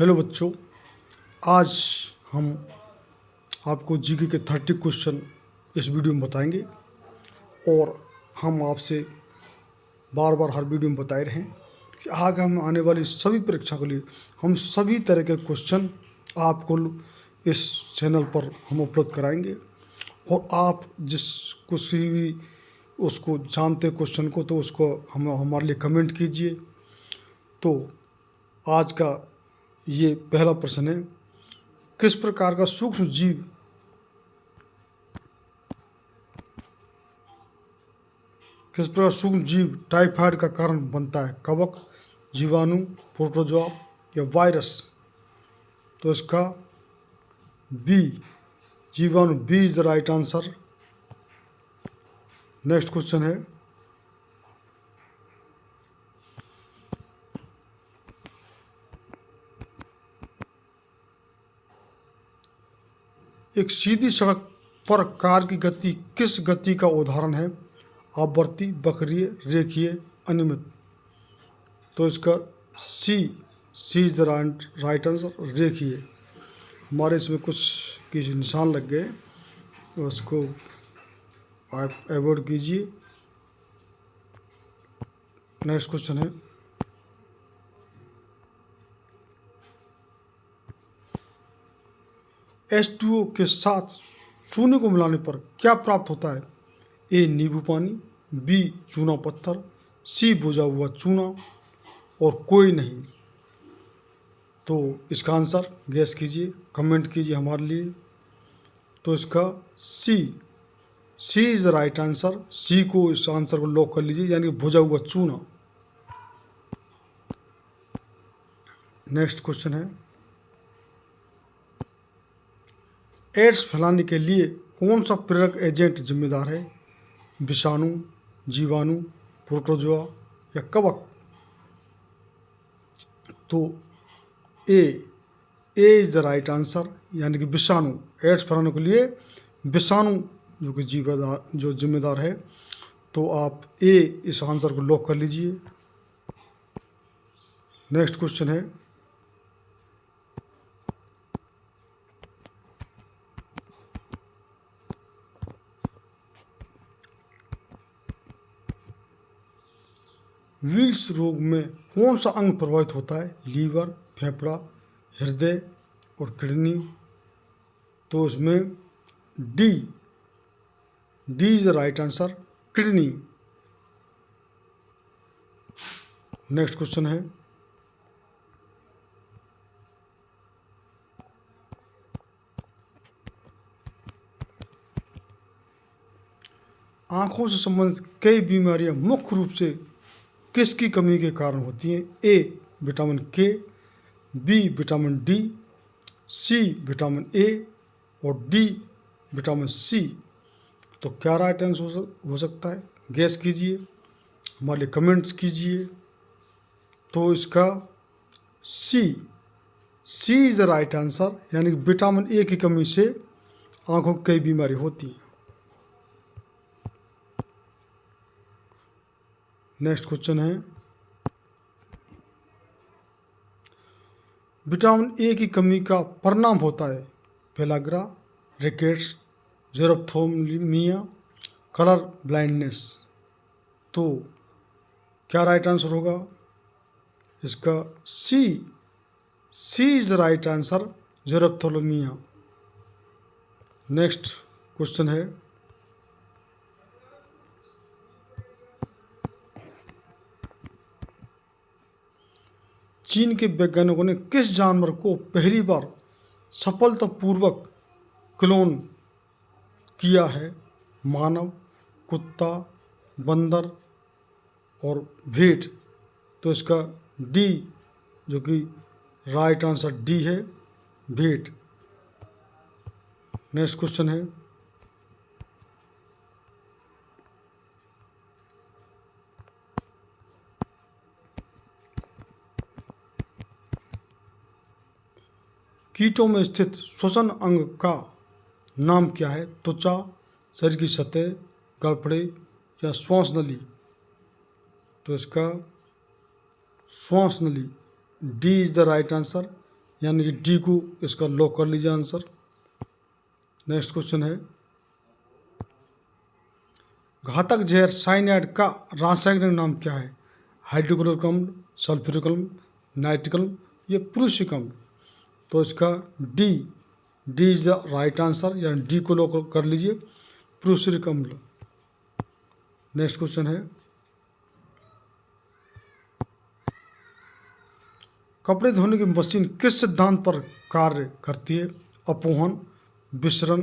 Hello बच्चों, आज हम आपको जीके के 30 क्वेश्चन इस वीडियो में बताएंगे और हम आपसे बार बार हर वीडियो में बताए रहे हैं कि आगे हम आने वाली सभी परीक्षा के लिए हम सभी तरह के क्वेश्चन आपको इस चैनल पर हम उपलब्ध कराएंगे। और आप जिस किसी भी उसको जानते क्वेश्चन को तो उसको हम हमारे लिए कमेंट कीजिए। तो आज का ये पहला प्रश्न है, किस प्रकार का सूक्ष्म जीव टाइफाइड का कारण बनता है? कवक, जीवाणु, प्रोटोजोआ या वायरस? तो इसका बी, जीवाणु, B is the right answer. Next question है, एक सीधी सड़क पर कार की गति किस गति का उदाहरण है? आवर्ती, वक्रीय, रेखीय, अनियमित? तो इसका C is the right answer, रेखीय। हमारे इसमें कुछ किसी निशान लग गए तो उसको आप अवॉइड कीजिए। नेक्स्ट क्वेश्चन है, H2O के साथ चूने को मिलाने पर क्या प्राप्त होता है? ए, नींबू पानी, बी, चूना पत्थर, सी, भुजा हुआ चूना और कोई नहीं। तो इसका आंसर गैस कीजिए, कमेंट कीजिए हमारे लिए। तो इसका C is the right answer. सी को, इस आंसर को लॉक कर लीजिए, यानी कि भुजा हुआ चूना। नेक्स्ट क्वेश्चन है, एड्स फैलाने के लिए कौन सा प्रेरक एजेंट जिम्मेदार है? विषाणु, जीवाणु, प्रोटोजोआ या कवक? तो ए इज द राइट आंसर, यानी कि विषाणु। एड्स फैलाने के लिए विषाणु जो जिम्मेदार है। तो आप ए, इस आंसर को लॉक कर लीजिए। नेक्स्ट क्वेश्चन है, विल्स रोग में कौन सा अंग प्रभावित होता है? लीवर, फेफड़ा, हृदय और किडनी? तो इसमें D is the right answer, kidney. Next question है, आंखों से संबंधित कई बीमारियां मुख्य रूप से किसकी कमी के कारण होती हैं? A, vitamin K, B, vitamin D, C, vitamin A और डी, विटामिन सी? तो क्या राइट आंसर हो सकता है? गैस कीजिए, हमारे लिए कमेंट्स कीजिए। तो इसका C is the right answer, यानी कि विटामिन ए की कमी से आंखों की कई बीमारी होती हैं। नेक्स्ट क्वेश्चन है, विटामिन ए की कमी का परिणाम होता है pellagra, rickets, xerophthalmia, colour blindness? तो क्या राइट आंसर होगा? इसका C is the right answer, xerophthalmia. Next question है, चीन के वैज्ञानिकों ने किस जानवर को पहली बार सफलतापूर्वक क्लोन किया है? मानव, कुत्ता, बंदर और भेड़? तो इसका डी, जो कि राइट आंसर डी है, भेड़। नेक्स्ट क्वेश्चन है, कीटों में स्थित श्वसन अंग का नाम क्या है? त्वचा, शरीर की सतह, गलफड़े या श्वास नली? तो इसका श्वास नली, D is the right answer, यानी कि डी को इसका लॉक कर लीजिए आंसर। नेक्स्ट क्वेश्चन है, घातक जहर साइनाइड का रासायनिक नाम क्या है? हाइड्रोक्लोरिक अम्ल, सल्फ्यूरिक अम्ल, नाइट्रिक अम्ल या प्रूसिक अम्ल? तो इसका D is the right answer, यानी डी को लॉक कर लीजिए, प्रूसिक अम्ल। नेक्स्ट क्वेश्चन है, कपड़े धोने की मशीन किस सिद्धांत पर कार्य करती है? अपोहन, विसरण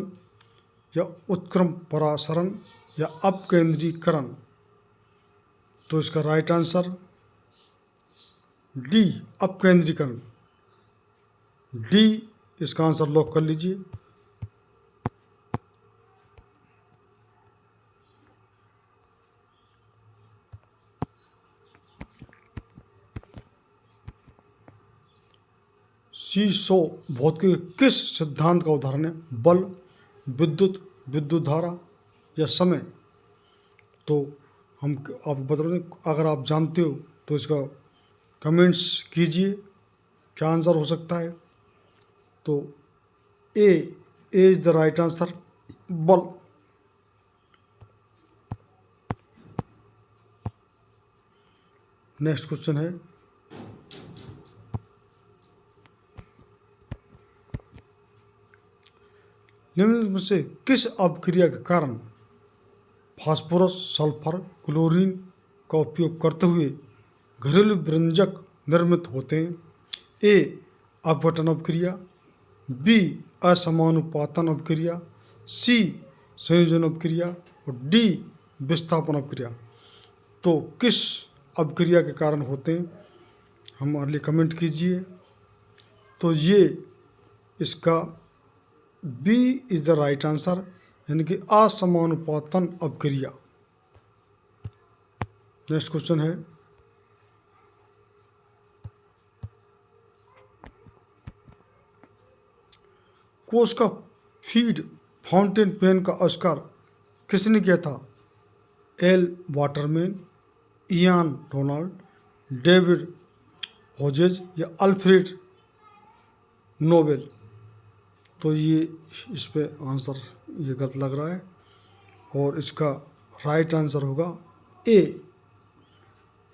या उत्क्रम परासरण या अपकेंद्रीकरण? तो इसका राइट आंसर डी, अपकेंद्रीकरण। डी इसका आंसर लॉक कर लीजिए। सीसो भौतिकी के किस सिद्धांत का उदाहरण है? बल, विद्युत, विद्युत धारा या समय? तो हम आपको बता रहे हैं, अगर आप जानते हो तो इसका कमेंट्स कीजिए, क्या आंसर हो सकता है? तो ए इज द राइट आंसर, बल। नेक्स्ट क्वेश्चन है, निम्न में से किस अपक्रिया के कारण फास्फोरस, सल्फर, क्लोरीन का उपयोग करते हुए घरेलू व्यंजक निर्मित होते हैं? ए अपघटन अपक्रिया, बी असमानुपातन अपक्रिया, सी संयोजन अपक्रिया और डी विस्थापन अपक्रिया? तो किस अपक्रिया के कारण होते हैं, हमारे लिए कमेंट कीजिए। तो ये इसका B is the right answer, यानी कि असमानुपातन अपक्रिया। नेक्स्ट क्वेश्चन है, कोश का फीड फाउंटेन पेन का आविष्कार किसने किया था? L Waterman, Ian Donald, David Hodges या अल्फ्रेड नोबेल? तो ये इस पे आंसर ये गलत लग रहा है, और इसका राइट आंसर होगा A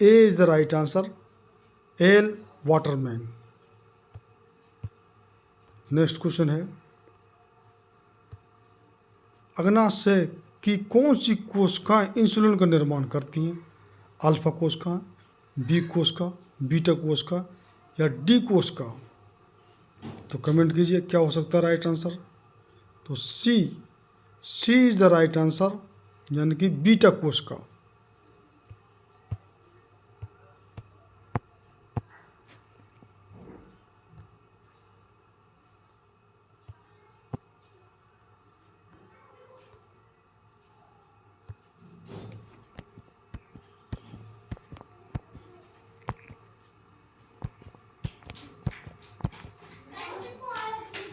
is the right answer, L Waterman. Next question है, अग्नाशय की कौन सी कोशिकाएं इंसुलिन का निर्माण करती हैं? अल्फा कोशिका, बी कोशिका, बीटा कोशिका या डी कोशिका? तो कमेंट कीजिए, क्या हो सकता है राइट आंसर? तो C is the right answer, यानी कि बीटा कोशिका।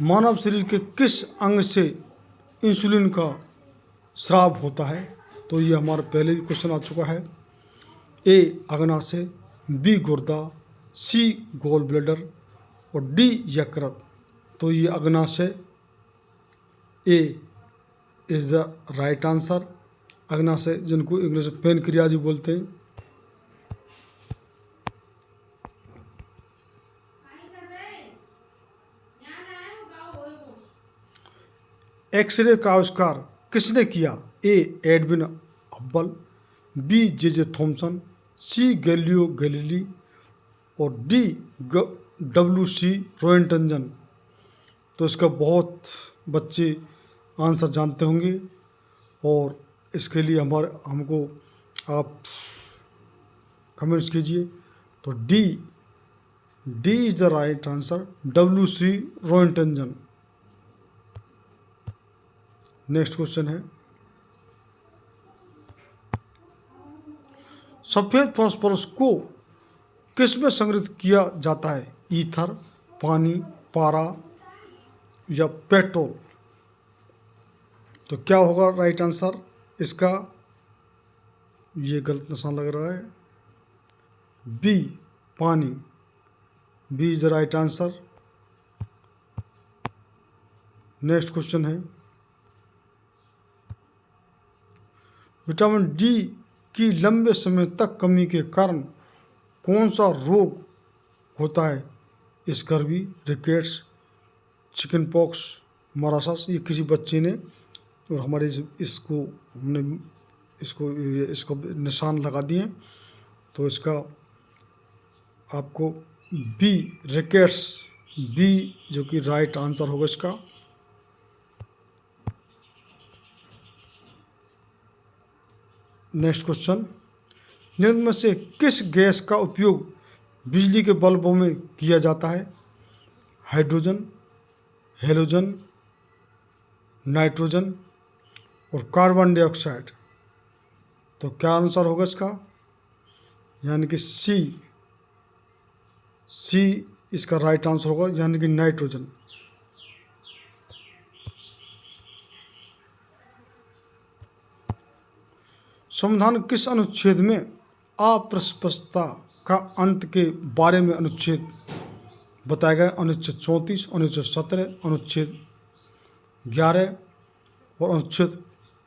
मानव शरीर के किस अंग से इंसुलिन का स्राव होता है? तो ये हमारा पहले भी क्वेश्चन आ चुका है। ए अग्नाशय, बी गुर्दा, सी गॉल ब्लैडर और डी यकृत? तो ये अग्नाशय, ए इज द राइट आंसर, अग्नाशय, जिनको इंग्लिश में पेनक्रियाज बोलते हैं। एक्सरे का आविष्कार किसने किया? A Edwin Hubble, B J Thomson, C Galileo Galilei और डी डब्ल्यू सी रोएंटजन? तो इसका बहुत बच्चे आंसर जानते होंगे, और इसके लिए हमको आप कमेंट्स कीजिए। तो D is the right answer, W C Roentgen. Next question है, सफेद फास्फोरस को किस में संग्रहित किया जाता है? ईथर, पानी, पारा या पेट्रोल? तो क्या होगा राइट आंसर इसका? ये गलत निशान लग रहा है, बी पानी, B is the right answer. Next question है, विटामिन डी की लंबे समय तक कमी के कारण कौन सा रोग होता है? Scurvy, rickets, chicken pox, marasmus. ये किसी बच्चे ने और हमारे इसको हमने इसको निशान लगा दिए। तो इसका आपको बी, रिकेट्स, बी जो कि राइट आंसर होगा इसका। नेक्स्ट क्वेश्चन, निम्न में से किस गैस का उपयोग बिजली के बल्बों में किया जाता है? हाइड्रोजन, हेलोजन, नाइट्रोजन और कार्बन डाइऑक्साइड। तो क्या आंसर होगा इसका? यानी कि सी इसका राइट आंसर होगा, यानी कि नाइट्रोजन। संविधान किस अनुच्छेद में अस्पृश्यता का अंत के बारे में अनुच्छेद बताया गया? अनुच्छेद 34, अनुच्छेद 17, अनुच्छेद 11 और अनुच्छेद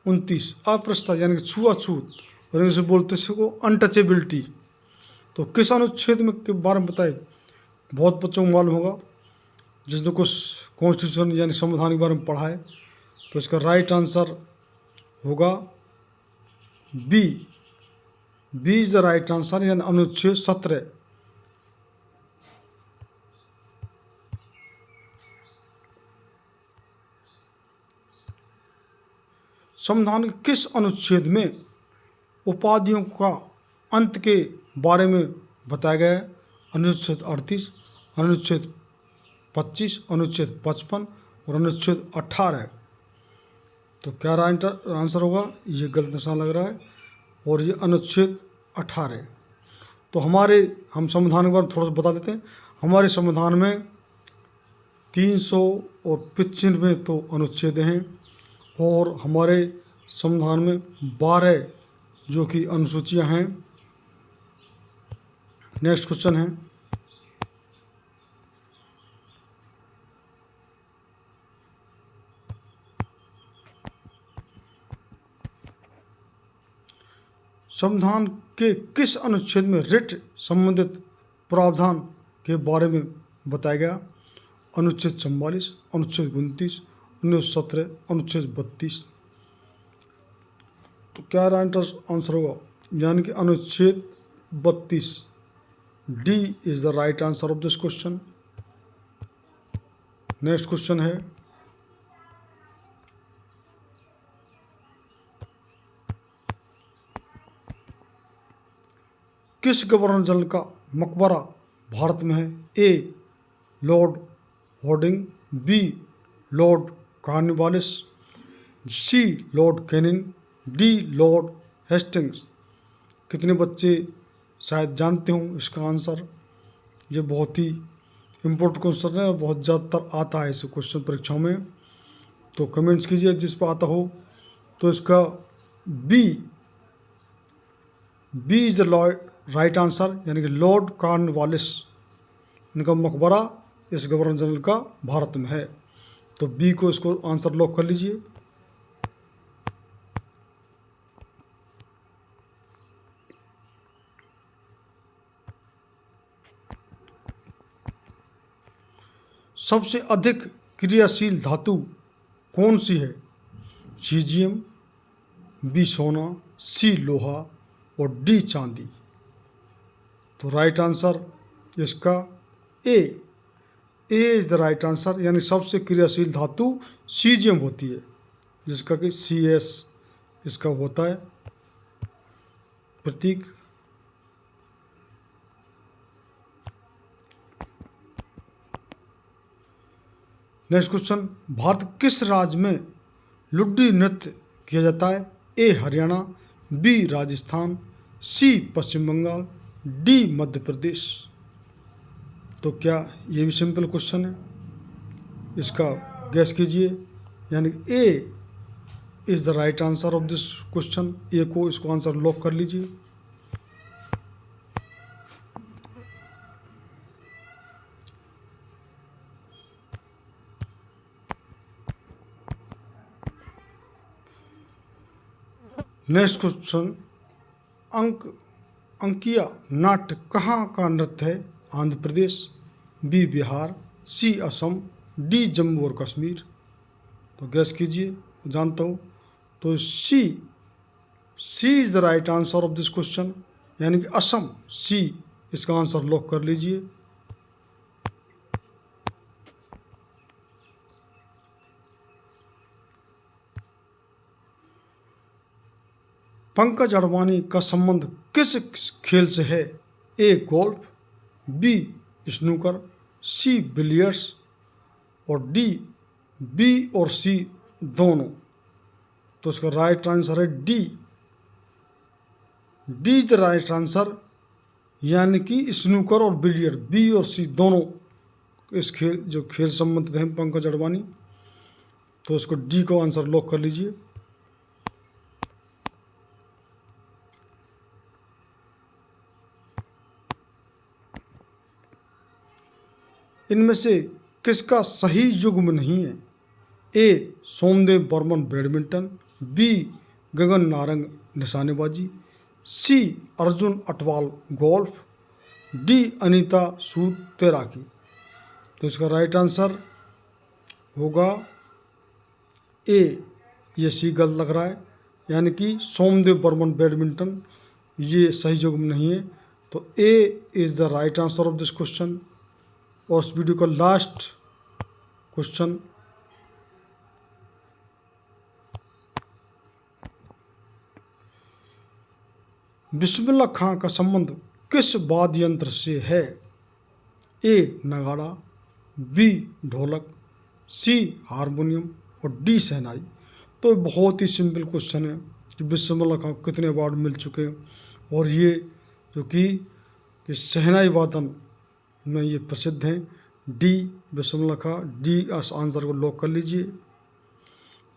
29। अस्पृश्यता यानी कि छुआछूत, और इंग्लिश में बोलते इसको अनटचेबिलिटी। तो किस अनुच्छेद में के बारे में बताए? बहुत बच्चों को मालूम होगा जिसने कुछ कॉन्स्टिट्यूशन यानी संविधान के बारे में पढ़ा है। तो इसका राइट आंसर होगा B is the right answer, यानी अनुच्छेद 17। संविधान के किस अनुच्छेद में उपाधियों का अंत के बारे में बताया गया है? अनुच्छेद 38, अनुच्छेद 25, अनुच्छेद 55 और अनुच्छेद 18। तो क्या राइट आंसर होगा? ये गलत निशान लग रहा है और ये अनुच्छेद 18। तो हम संविधान के बारे में थोड़ा सा बता देते हैं। हमारे संविधान में 395 तो अनुच्छेद हैं और हमारे संविधान में 12 जो कि अनुसूचियां हैं। नेक्स्ट क्वेश्चन है, संविधान के किस अनुच्छेद में रिट संबंधित प्रावधान के बारे में बताया गया? अनुच्छेद 44, अनुच्छेद 29, अनुच्छेद 17, अनुच्छेद 32। तो क्या राइट आंसर होगा? यानी कि अनुच्छेद 32। D is the right answer of this question. Next question है, किस गवर्नर जनरल का मकबरा भारत में है? A Lord Hardinge, B Lord Cornwallis, C Lord Canning, D Lord Hastings. कितने बच्चे शायद जानते हों इसका आंसर? ये बहुत ही इम्पोर्टेंट क्वेश्चन है और बहुत ज़्यादातर आता है इस क्वेश्चन परीक्षाओं में। तो कमेंट्स कीजिए जिस पर आता हो। तो इसका B is the right answer, यानी कि लॉर्ड कॉर्नवालिस, इनका मकबरा इस गवर्नर जनरल का भारत में है। तो बी को इसको आंसर लॉक कर लीजिए। सबसे अधिक क्रियाशील धातु कौन सी है? सीजियम, बी सोना, सी लोहा और डी चांदी। तो राइट आंसर इसका ए इज द राइट आंसर, यानी सबसे क्रियाशील धातु सीजियम होती है, जिसका कि CS इसका होता है प्रतीक। नेक्स्ट क्वेश्चन, भारत किस राज्य में लुड्डी नृत्य किया जाता है? ए हरियाणा, बी राजस्थान, सी पश्चिम बंगाल, डी मध्य प्रदेश। तो क्या ये भी सिंपल क्वेश्चन है, इसका गैस कीजिए। यानी A is the right answer of this question. A को इसको आंसर लॉक कर लीजिए। नेक्स्ट क्वेश्चन, अंकिया नाट्य कहाँ का नृत्य है? Andhra Pradesh, B Bihar, C Assam, D Jammu और कश्मीर। तो गैस कीजिए, जानता हूँ। तो C is the right answer of this question, यानी कि असम, सी इसका आंसर लॉक कर लीजिए। पंकज अडवाणी का संबंध किस खेल से है? A golf, B snooker, C billiards और डी बी और सी दोनों। तो इसका राइट आंसर है D, D the right answer, यानी कि स्नूकर और बिलियर्ड, बी और सी दोनों इस खेल संबंधित हैं पंकज अडवाणी। तो इसको डी को आंसर लॉक कर लीजिए। इनमें से किसका सही युग्म नहीं है? ए सोमदेव बर्मन बैडमिंटन, बी गगन नारंग निशानेबाजी, सी अर्जुन अटवाल गोल्फ, डी अनीता सूद तैराकी। तो इसका राइट आंसर होगा ए, ये सी गलत लग रहा है, यानी कि सोमदेव बर्मन बैडमिंटन ये सही युग्म नहीं है। तो A is the right answer of this question. और इस वीडियो का लास्ट क्वेश्चन, बिस्मिल्लाह खां का संबंध किस वाद्य यंत्र से है? ए नगाड़ा, बी ढोलक, सी हारमोनियम और डी शहनाई। तो बहुत ही सिंपल क्वेश्चन है कि बिस्मिल्लाह खां को कितने अवार्ड मिल चुके हैं, और ये जो कि शहनाई वादन में ये प्रसिद्ध हैं। डी बिस्मिल्लाह खां, डी इस आंसर को लॉक कर लीजिए।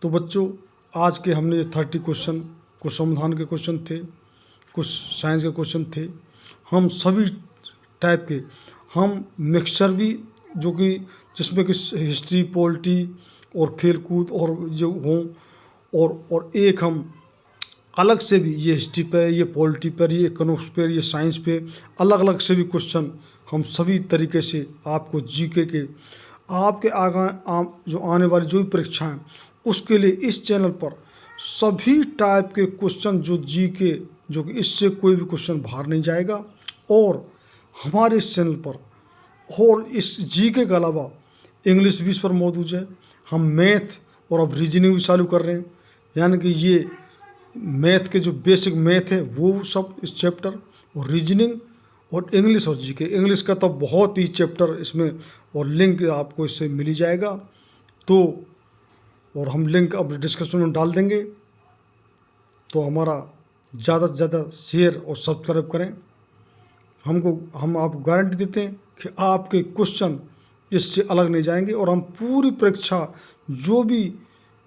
तो बच्चों, आज के हमने ये 30 क्वेश्चन, कुछ समाधान के क्वेश्चन थे, कुछ साइंस के क्वेश्चन थे। हम सभी टाइप के, हम मिक्सचर भी जो कि जिसमें कि हिस्ट्री, पॉलिटी और खेलकूद और जो हों, और एक हम अलग से भी ये हिस्ट्री पे, ये पॉलिटी पर, ये इकोनॉमिक्स पे, ये साइंस पे अलग अलग से भी क्वेश्चन हम सभी तरीके से आपको जीके के आपके जो आने वाली जो भी परीक्षाएं उसके लिए इस चैनल पर सभी टाइप के क्वेश्चन जो जीके, जो कि इससे कोई भी क्वेश्चन बाहर नहीं जाएगा। और हमारे इस चैनल पर और इस जीके के अलावा इंग्लिश भी इस पर मौजूद है। हम मैथ और अब रीजनिंग भी चालू कर रहे हैं, यानी कि ये मैथ के जो बेसिक मैथ है वो सब इस चैप्टर, और रीजनिंग और इंग्लिश और जीके। इंग्लिश का तो बहुत ही चैप्टर इसमें, और लिंक आपको इससे मिल ही जाएगा। तो और हम लिंक अब डिस्क्रिप्शन में डाल देंगे। तो हमारा ज़्यादा से ज़्यादा शेयर और सब्सक्राइब करें। हम आपको गारंटी देते हैं कि आपके क्वेश्चन इससे अलग नहीं जाएंगे, और हम पूरी परीक्षा जो भी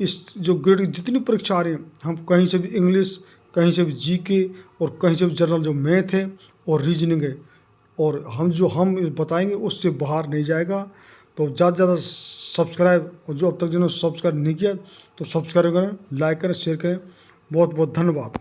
इस जो ग्रेड जितनी परीक्षा आ रही हैं, हम कहीं से भी इंग्लिश, कहीं से भी जीके और कहीं से भी जनरल जो मैथ है और रीजनिंग है, और हम बताएंगे उससे बाहर नहीं जाएगा। तो ज़्यादा से ज़्यादा सब्सक्राइब, और जो अब तक जिन्होंने सब्सक्राइब नहीं किया तो सब्सक्राइब करें, लाइक करें, शेयर करें। बहुत बहुत धन्यवाद।